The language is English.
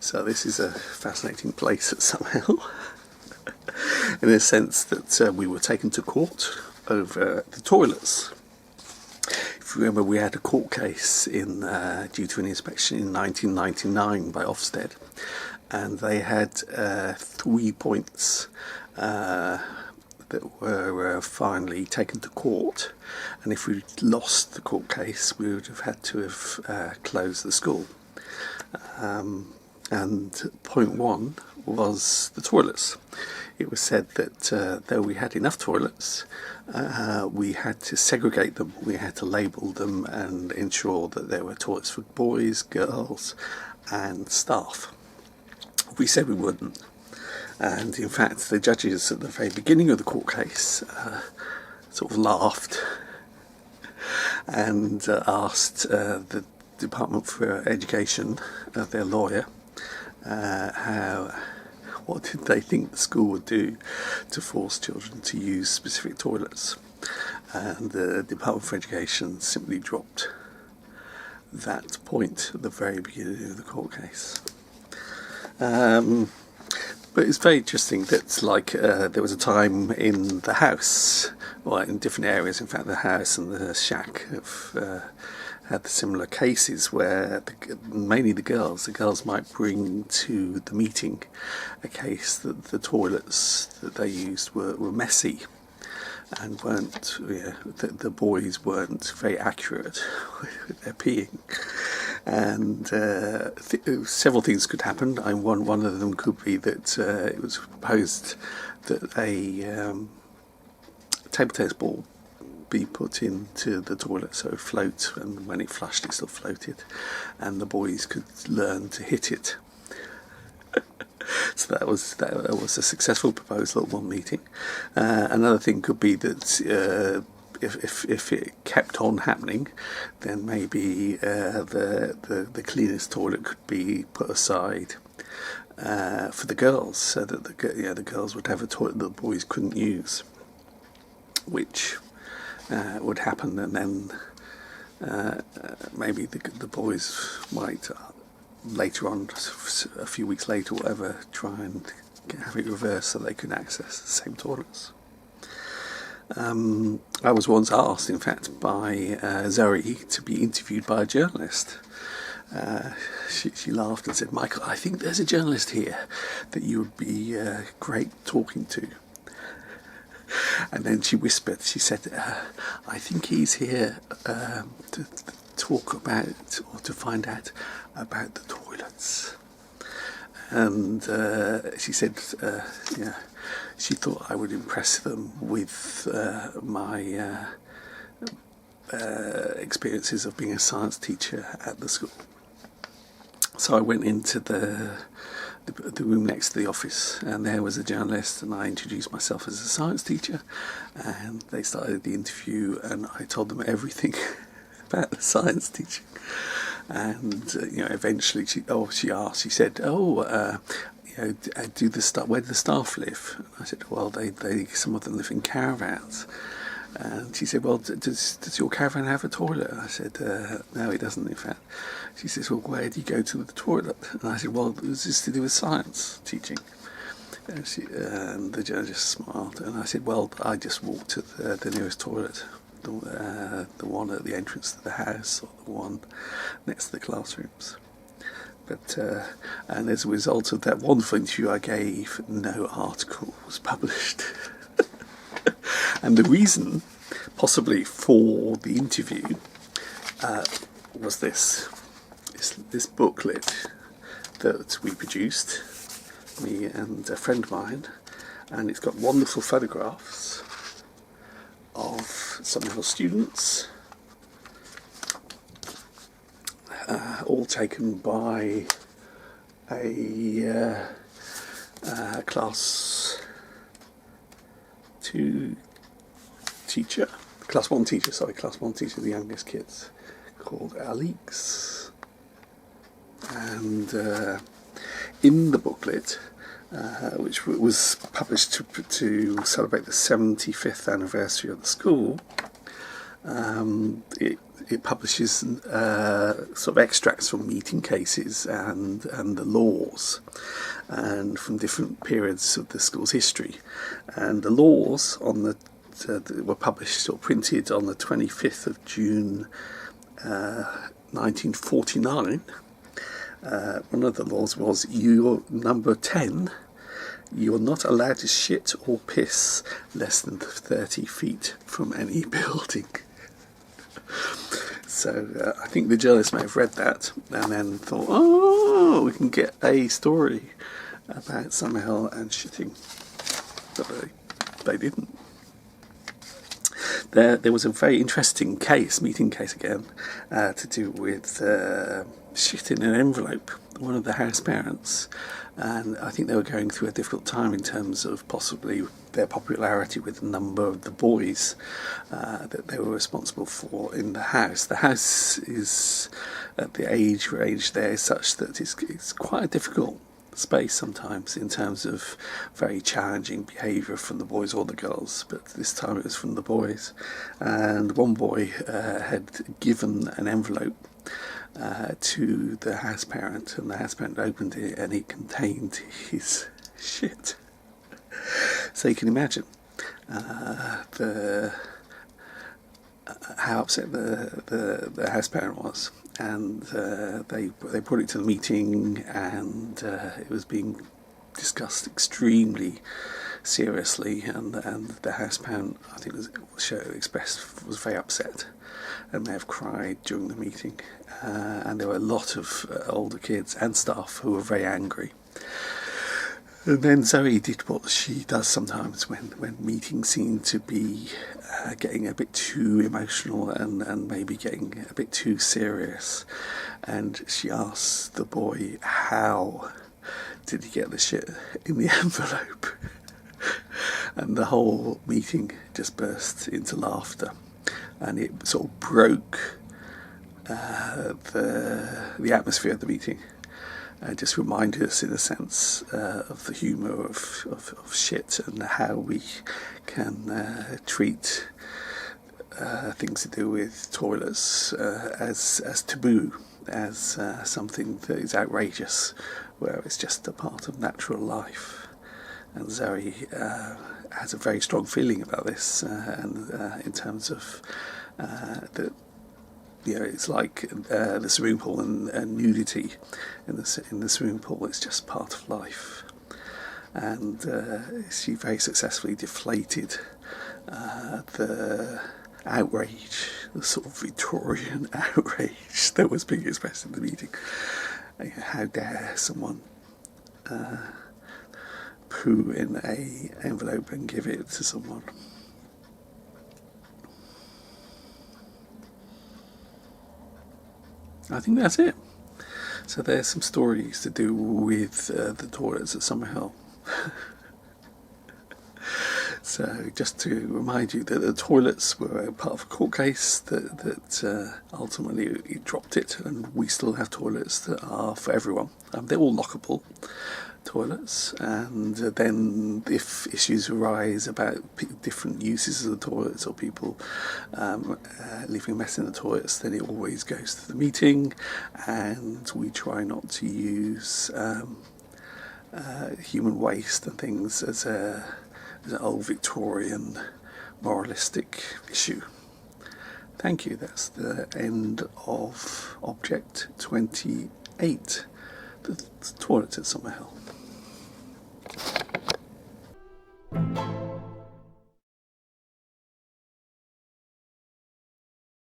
So this is a fascinating place at Summerhill, in the sense that we were taken to court over the toilets. If you remember, we had a court case due to an inspection in 1999 by Ofsted, and they had 3 points that were finally taken to court, and if we'd lost the court case we would have had to have closed the school. And point 1 was the toilets. It was said that though we had enough toilets, we had to segregate them, we had to label them and ensure that there were toilets for boys, girls and staff. We said we wouldn't, and in fact the judges at the very beginning of the court case sort of laughed and asked the Department for Education, their lawyer, what did they think the school would do to force children to use specific toilets, and the Department for Education simply dropped that point at the very beginning of the court case. But it's very interesting that there was a time in the house, or in different areas, in fact the house and the shack have had similar cases where mainly the girls might bring to the meeting a case that the toilets that they used were messy and weren't, the boys weren't very accurate with their peeing. And several things could happen. One of them could be that it was proposed that a table tennis ball be put into the toilet so it would float, and when it flushed it still floated, and the boys could learn to hit it. So that was a successful proposal at one meeting. Another thing could be that if it kept on happening, then maybe the cleanest toilet could be put aside for the girls, so that the girls would have a toilet that the boys couldn't use, which would happen, and then maybe the boys might later on, a few weeks later or whatever, try and have it reversed so they could access the same toilets. I was once asked, in fact, by Zoe to be interviewed by a journalist. She laughed and said, "Michael, I think there's a journalist here that you would be great talking to." And then she whispered, she said, "I think he's here to talk about, or to find out about the toilets." And she said, she thought I would impress them with my experiences of being a science teacher at the school. So I went into the room next to the office, and there was a journalist, and I introduced myself as a science teacher, and they started the interview, and I told them everything about the science teaching. And eventually she said, where do the staff live? And I said, well, some of them live in caravans. And she said, well, does your caravan have a toilet? And I said, no, it doesn't, in fact. She says, well, where do you go to the toilet? And I said, well, was this to do with science teaching? And the journalist smiled, and I said, well, I just walked to the nearest toilet, the one at the entrance to the house, or the one next to the classrooms. But and as a result of that wonderful interview I gave, no article was published. And the reason, possibly, for the interview was this booklet that we produced, me and a friend of mine, and it's got wonderful photographs of Summerhill students, all taken by a class 1 teacher, the youngest kids, called Alex. And in the booklet, which was published to celebrate the 75th anniversary of the school, It publishes sort of extracts from meeting cases and the laws, and from different periods of the school's history. And the laws were published or printed on the 25th of June 1949. One of the laws was, you're number 10, you're not allowed to shit or piss less than 30 feet from any building. So I think the journalist may have read that and then thought, oh, we can get a story about Summerhill and shitting. But they didn't. There was a very interesting meeting case again, to do with shit in an envelope. One of the house parents, and I think they were going through a difficult time in terms of possibly their popularity with the number of the boys that they were responsible for in the house. The house is at the age range there is such that it's quite a difficult space sometimes in terms of very challenging behaviour from the boys or the girls, but this time it was from the boys. And one boy had given an envelope to the house parent, and the house parent opened it and it contained his shit. So you can imagine how upset the house parent was, and they brought it to the meeting, and it was being discussed extremely seriously, and the house parent, I think was very upset and may have cried during the meeting, and there were a lot of older kids and staff who were very angry. And then Zoe did what she does sometimes when meetings seem to be getting a bit too emotional and maybe getting a bit too serious. And she asks the boy, how did he get the shit in the envelope? And the whole meeting just burst into laughter. And it sort of broke the atmosphere of the meeting. Just reminded us, in a sense, of the humour of shit and how we can treat things to do with toilets as taboo, as something that is outrageous, where it's just a part of natural life. And Zoe has a very strong feeling about this, and in terms of that. It's like the swimming pool and nudity in the swimming pool. It's just part of life, and she very successfully deflated the outrage, the sort of Victorian outrage that was being expressed in the meeting. How dare someone poo in a envelope and give it to someone? I think that's it. So there's some stories to do with the toilets at Summerhill. So just to remind you that the toilets were part of a court case that ultimately it dropped it, and we still have toilets that are for everyone. They're all lockable toilets, and then if issues arise about different uses of the toilets or people leaving a mess in the toilets, then it always goes to the meeting, and we try not to use human waste and things as an old Victorian moralistic issue. Thank you. That's the end of Object 28, the toilet at Summerhill.